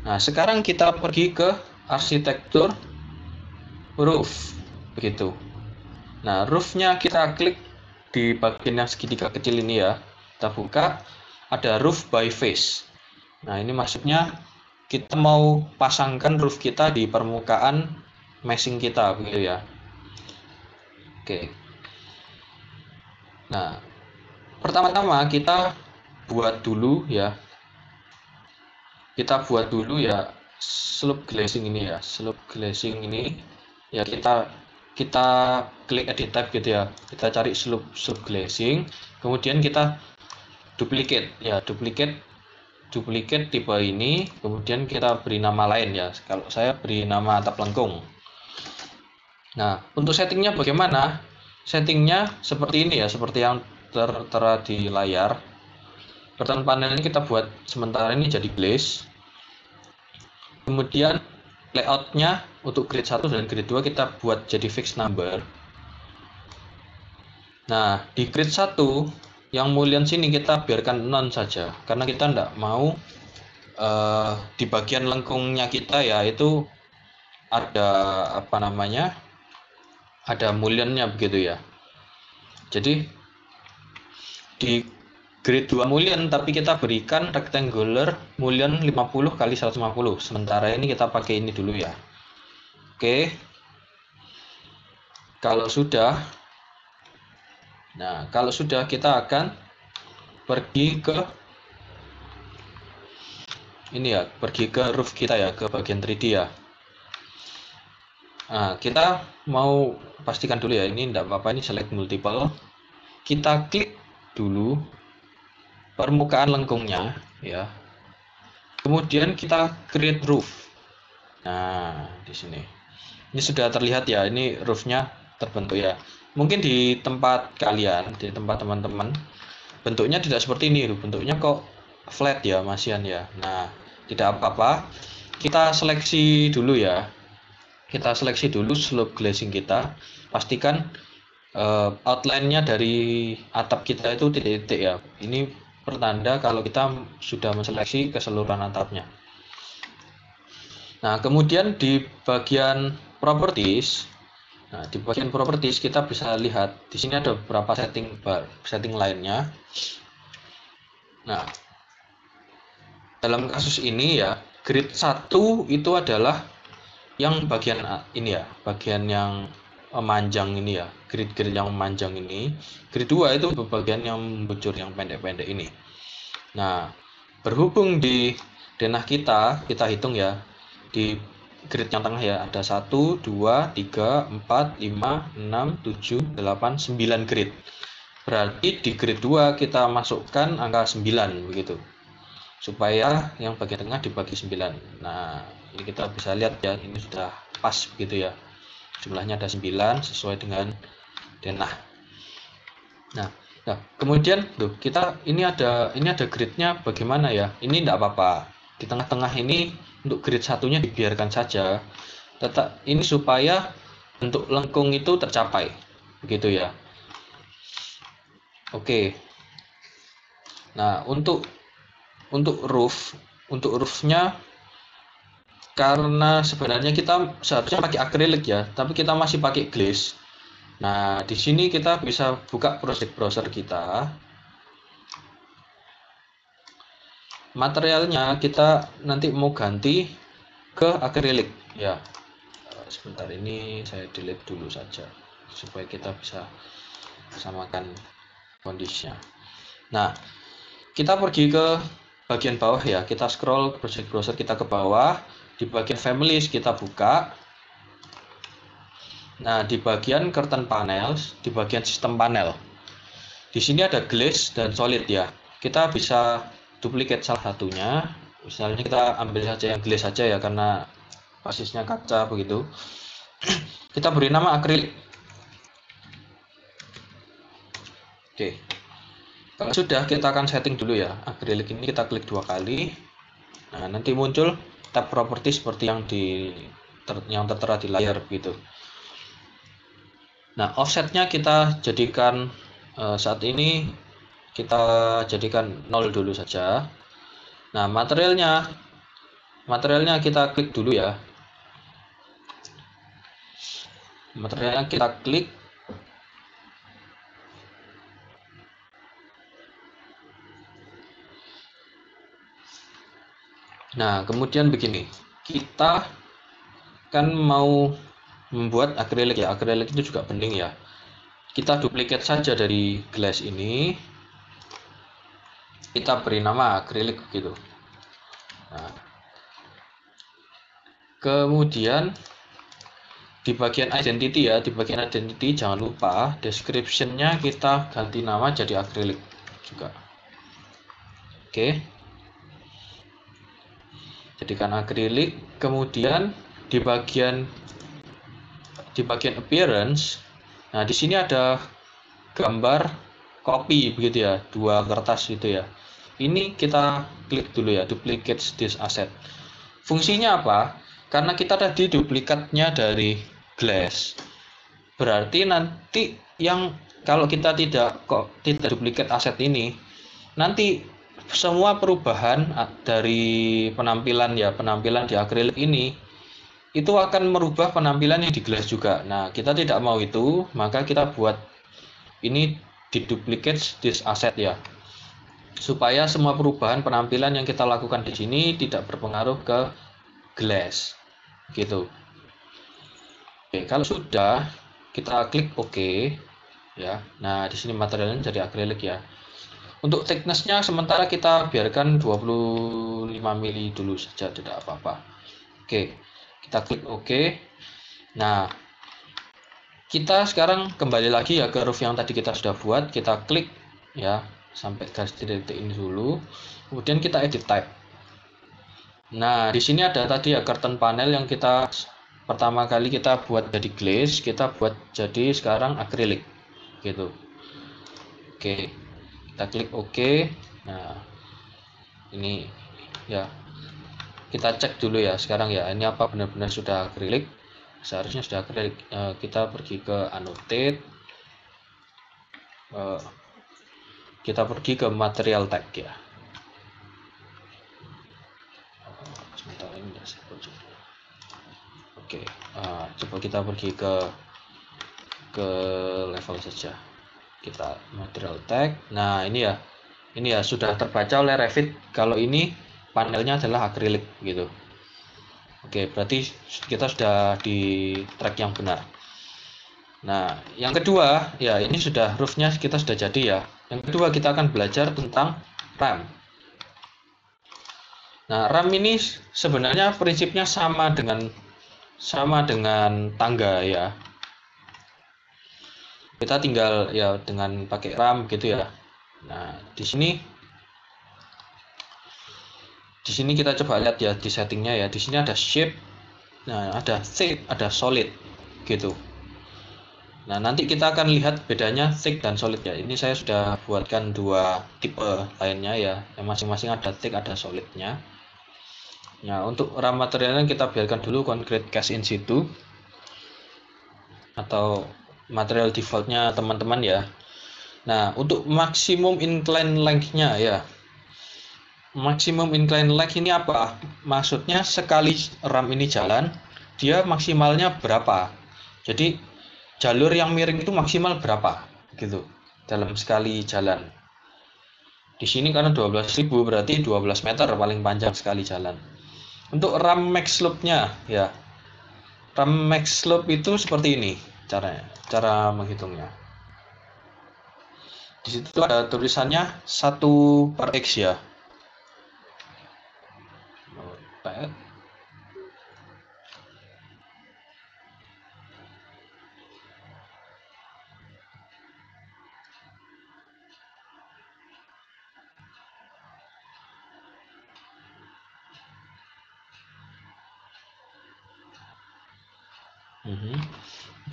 Nah, sekarang kita pergi ke arsitektur roof, begitu. Nah, roofnya kita klik di bagian yang segitiga kecil ini ya. Kita buka, ada roof by face. Nah, ini maksudnya kita mau pasangkan roof kita di permukaan meshing kita, begitu ya. Oke. Nah, pertama-tama kita buat dulu ya. Kita buat dulu ya slope glazing ini ya. Slope glazing ini ya kita klik edit tab gitu ya. Kita cari slope glazing, kemudian kita duplicate ya, duplicate tipe ini, kemudian kita beri nama lain ya. Kalau saya beri nama atap lengkung. Nah, untuk settingnya bagaimana? Settingnya seperti ini ya, seperti yang tertera di layar. Pertama panel ini kita buat sementara ini jadi glaze. Kemudian layoutnya untuk grid 1 dan grid 2 kita buat jadi fixed number. Nah, di grid 1 yang boolean sini kita biarkan none saja, karena kita tidak mau di bagian lengkungnya kita ya itu ada apa namanya, ada booleannya begitu ya. Jadi di grid 2 boolean tapi kita berikan rectangular boolean 50 kali 150. Sementara ini kita pakai ini dulu ya. Oke. Kalau sudah, nah kalau sudah kita akan pergi ke ini ya, pergi ke roof kita ya, ke bagian 3D ya. Nah, kita mau pastikan dulu ya, ini tidak apa-apa, ini select multiple. Kita klik dulu permukaan lengkungnya ya. Kemudian kita create roof. Nah, di sini. Ini sudah terlihat ya, ini roofnya terbentuk ya. Mungkin di tempat kalian, di tempat teman-teman, bentuknya tidak seperti ini, bentuknya kok flat ya, masian ya. Nah, tidak apa-apa. Kita seleksi dulu ya. Kita seleksi dulu slope glazing kita. Pastikan outline-nya dari atap kita itu titik-titik ya. Ini pertanda kalau kita sudah menseleksi keseluruhan atapnya. Nah, kemudian di bagian properties, nah di bagian properties kita bisa lihat di sini ada beberapa setting lainnya. Nah, dalam kasus ini ya, grid 1 itu adalah yang bagian ini ya, bagian yang memanjang ini ya, grid-grid yang memanjang ini. Grid 2 itu bagian yang membujur, yang pendek-pendek ini. Nah, berhubung di denah kita hitung ya, di grid yang tengah ya, ada 1, 2, 3, 4, 5, 6, 7, 8, 9 grid. Berarti di grid 2 kita masukkan angka 9 begitu. Supaya yang bagian tengah dibagi 9. Nah, ini kita bisa lihat ya, ini sudah pas begitu ya. Jumlahnya ada 9 sesuai dengan denah. Nah, kemudian tuh kita ini ada gridnya bagaimana ya? Ini tidak apa-apa. Di tengah-tengah ini untuk grid satunya dibiarkan saja. Tetap ini supaya bentuk lengkung itu tercapai. Begitu ya. Oke. Nah, untuk roofnya, karena sebenarnya kita seharusnya pakai akrilik ya, tapi kita masih pakai glaze. Nah, di sini kita bisa buka project browser kita. Materialnya kita nanti mau ganti ke akrilik ya. Sebentar, ini saya delete dulu saja supaya kita bisa samakan kondisinya. Nah, kita pergi ke bagian bawah ya, kita scroll project browser kita ke bawah, di bagian families kita buka. Nah, di bagian curtain panels, di bagian sistem panel, di sini ada glaze dan solid ya. Kita bisa duplicate salah satunya, misalnya kita ambil saja yang glaze saja ya, karena basisnya kaca begitu. Kita beri nama akrilik. Oke. Kalau sudah, kita akan setting dulu ya. Akrilik ini kita klik 2 kali. Nah, nanti muncul tab properti seperti yang tertera di layar begitu. Nah, offsetnya kita jadikan saat ini kita jadikan 0 dulu saja. Nah, materialnya materialnya kita klik dulu ya. Materialnya kita klik. Nah, kemudian begini, kita kan mau membuat akrilik ya. Akrilik itu juga penting ya. Kita duplikat saja dari glass ini, kita beri nama akrilik gitu. Nah, kemudian di bagian identity ya, di bagian identity jangan lupa description-nya kita ganti nama jadi akrilik juga. Oke, jadikan akrilik. Kemudian di bagian appearance, nah di sini ada gambar copy begitu ya, 2 kertas itu ya. Ini kita klik dulu ya, duplicate this asset. Fungsinya apa? Karena kita tadi duplikatnya dari glass, berarti nanti yang kalau kita tidak duplikat aset ini, nanti semua perubahan dari penampilan di akrilik ini itu akan merubah penampilan yang di glass juga. Nah, kita tidak mau itu, maka kita buat ini di duplicate this asset ya, supaya semua perubahan penampilan yang kita lakukan di sini tidak berpengaruh ke glass gitu. Oke, kalau sudah kita klik OK ya. Nah, di sini materialnya jadi akrilik ya. Untuk thickness-nya sementara kita biarkan 25 mili dulu saja, tidak apa-apa. Oke, kita klik OK. Nah, kita sekarang kembali lagi ya ke roof yang tadi kita sudah buat. Kita klik ya sampai garis titik ini dulu. Kemudian kita edit type. Nah, di sini ada tadi ya curtain panel yang kita pertama kali kita buat jadi glass, kita buat jadi sekarang akrilik gitu. Oke, kita klik OK. Nah, ini ya, kita cek dulu ya sekarang ya, ini apa benar-benar sudah akrilik. Seharusnya sudah akrilik. Kita pergi ke annotate, kita pergi ke material tag ya. Sebentar, ini oke, coba kita pergi ke level saja. Kita material tag. Nah, ini ya sudah terbaca oleh Revit kalau ini panelnya adalah akrilik gitu. Oke, berarti kita sudah di track yang benar. Nah, yang kedua ya, ini sudah roofnya kita sudah jadi ya. Yang kedua kita akan belajar tentang RAM. Nah, RAM ini sebenarnya prinsipnya sama dengan tangga ya. Kita tinggal ya dengan pakai RAM gitu ya. Nah, di sini kita coba lihat ya di settingnya ya. Di sini ada shape, nah ada thick, ada solid gitu. Nah, nanti kita akan lihat bedanya thick dan solid ya. Ini saya sudah buatkan 2 tipe lainnya ya, yang masing-masing ada thick, ada solidnya. Nah, untuk RAM materialnya kita biarkan dulu concrete cast in situ atau material defaultnya teman-teman ya. Nah, untuk maksimum incline length-nya ya. Maksimum incline length ini apa? Maksudnya sekali RAM ini jalan, dia maksimalnya berapa? Jadi jalur yang miring itu maksimal berapa gitu dalam sekali jalan. Di sini karena 12.000 berarti 12 meter paling panjang sekali jalan. Untuk RAM max slope-nya ya. RAM max slope itu seperti ini cara menghitungnya. Di situ ada tulisannya 1/x ya.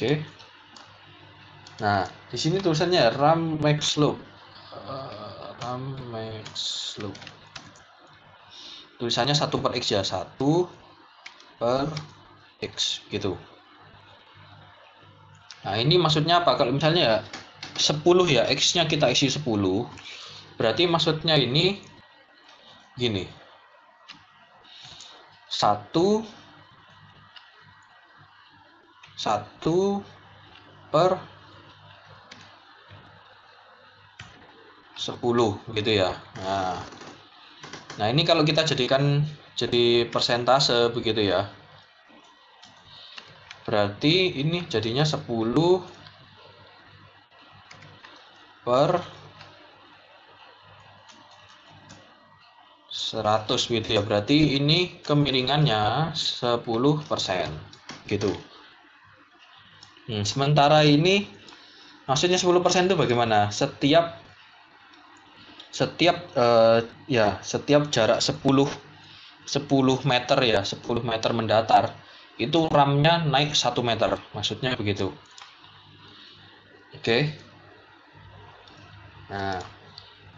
Oke. Nah, di sini tulisannya RAM max slope. RAM max slope. Tulisannya 1/x ya, 1/x gitu. Nah, ini maksudnya apa? Kalau misalnya ya 10 ya, x-nya kita isi 10, berarti maksudnya ini gini. 1 per 10 gitu ya. Nah ini kalau kita jadikan jadi persentase begitu ya, berarti ini jadinya 10 per 100 gitu ya, berarti ini kemiringannya 10% gitu. Sementara ini maksudnya 10% itu bagaimana? Setiap jarak 10 meter ya, 10 meter mendatar itu RAM-nya naik 1 meter, maksudnya begitu. Oke. Nah,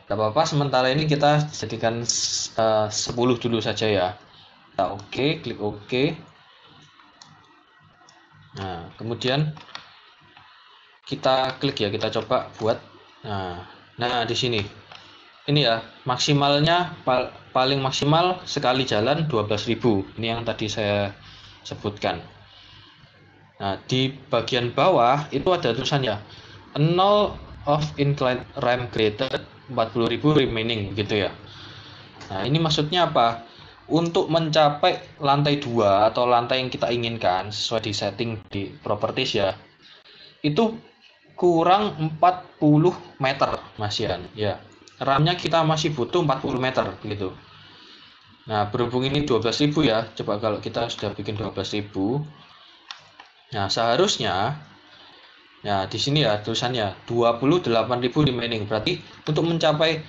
gak apa-apa, sementara ini kita jadikan 10 dulu saja ya. Kita oke, klik oke. Nah, kemudian kita klik ya, kita coba buat. Nah di sini ini ya, maksimalnya paling maksimal sekali jalan 12.000. Ini yang tadi saya sebutkan. Nah, di bagian bawah itu ada tulisannya 0 of inclined ramp created, 40.000 remaining gitu ya. Nah, ini maksudnya apa? Untuk mencapai lantai 2 atau lantai yang kita inginkan sesuai di setting di properties ya, itu kurang 40 meter Mas Yan ya. RAM-nya kita masih butuh 40 meter gitu. Nah, berhubung ini 12.000 ya, coba kalau kita sudah bikin 12.000. Nah, seharusnya ya di sini ya tulisannya 28.000 remaining. Berarti untuk mencapai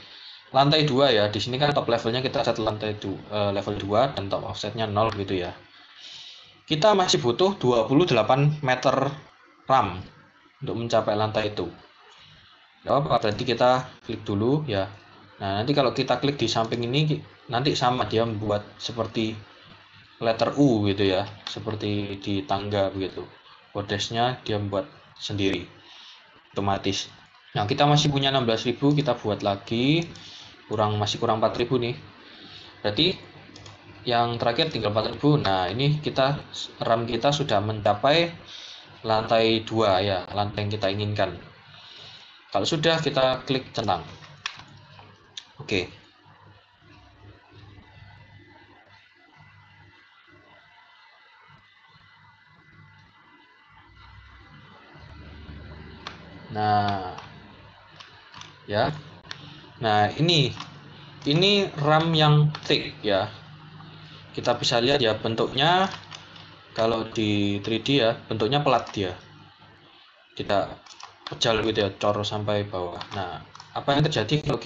lantai 2 ya, di sini kan top levelnya kita set lantai level 2 dan top offsetnya 0 gitu ya. Kita masih butuh 28 meter RAM untuk mencapai lantai itu. Berarti kita klik dulu ya. Nah, nanti kalau kita klik di samping ini nanti sama, dia membuat seperti letter U gitu ya, seperti di tangga begitu. Kodesnya dia membuat sendiri otomatis. Nah, kita masih punya 16.000, kita buat lagi, masih kurang 4.000 nih. Berarti yang terakhir tinggal 4.000. Nah, ini RAM kita sudah mencapai lantai 2 ya, lantai yang kita inginkan. Kalau sudah, kita klik centang. Oke. Nah, ya. Nah, ini RAM yang thick ya. Kita bisa lihat ya bentuknya, kalau di 3D ya bentuknya pelat dia. Kita pejal gitu ya, cor sampai bawah. Nah, apa yang terjadi kalau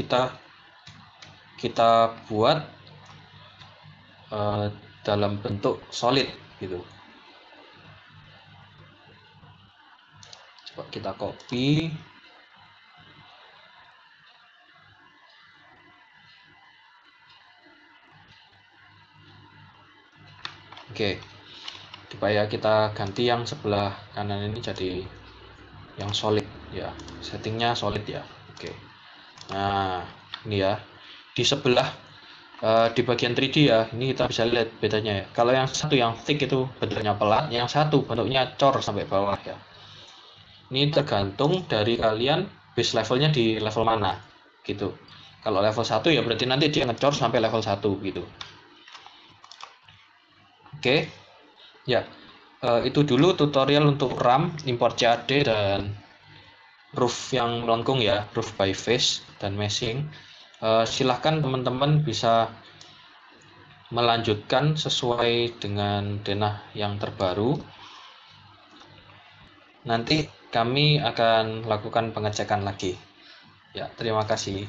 kita buat dalam bentuk solid gitu. Coba kita copy. Oke, supaya kita ganti yang sebelah kanan ini jadi yang solid ya, settingnya solid ya. Oke. Nah, ini ya di sebelah di bagian 3D ya, ini kita bisa lihat bedanya ya. Kalau yang satu yang thick itu bentuknya pelat, yang satu bentuknya cor sampai bawah ya. Ini tergantung dari kalian base levelnya di level mana gitu. Kalau level 1 ya berarti nanti dia ngecor sampai level 1 gitu. Oke. Ya, itu dulu tutorial untuk RAM, import CAD dan roof yang melengkung ya, roof by face dan meshing. Silahkan teman-teman bisa melanjutkan sesuai dengan denah yang terbaru. Nanti kami akan lakukan pengecekan lagi. Ya, terima kasih.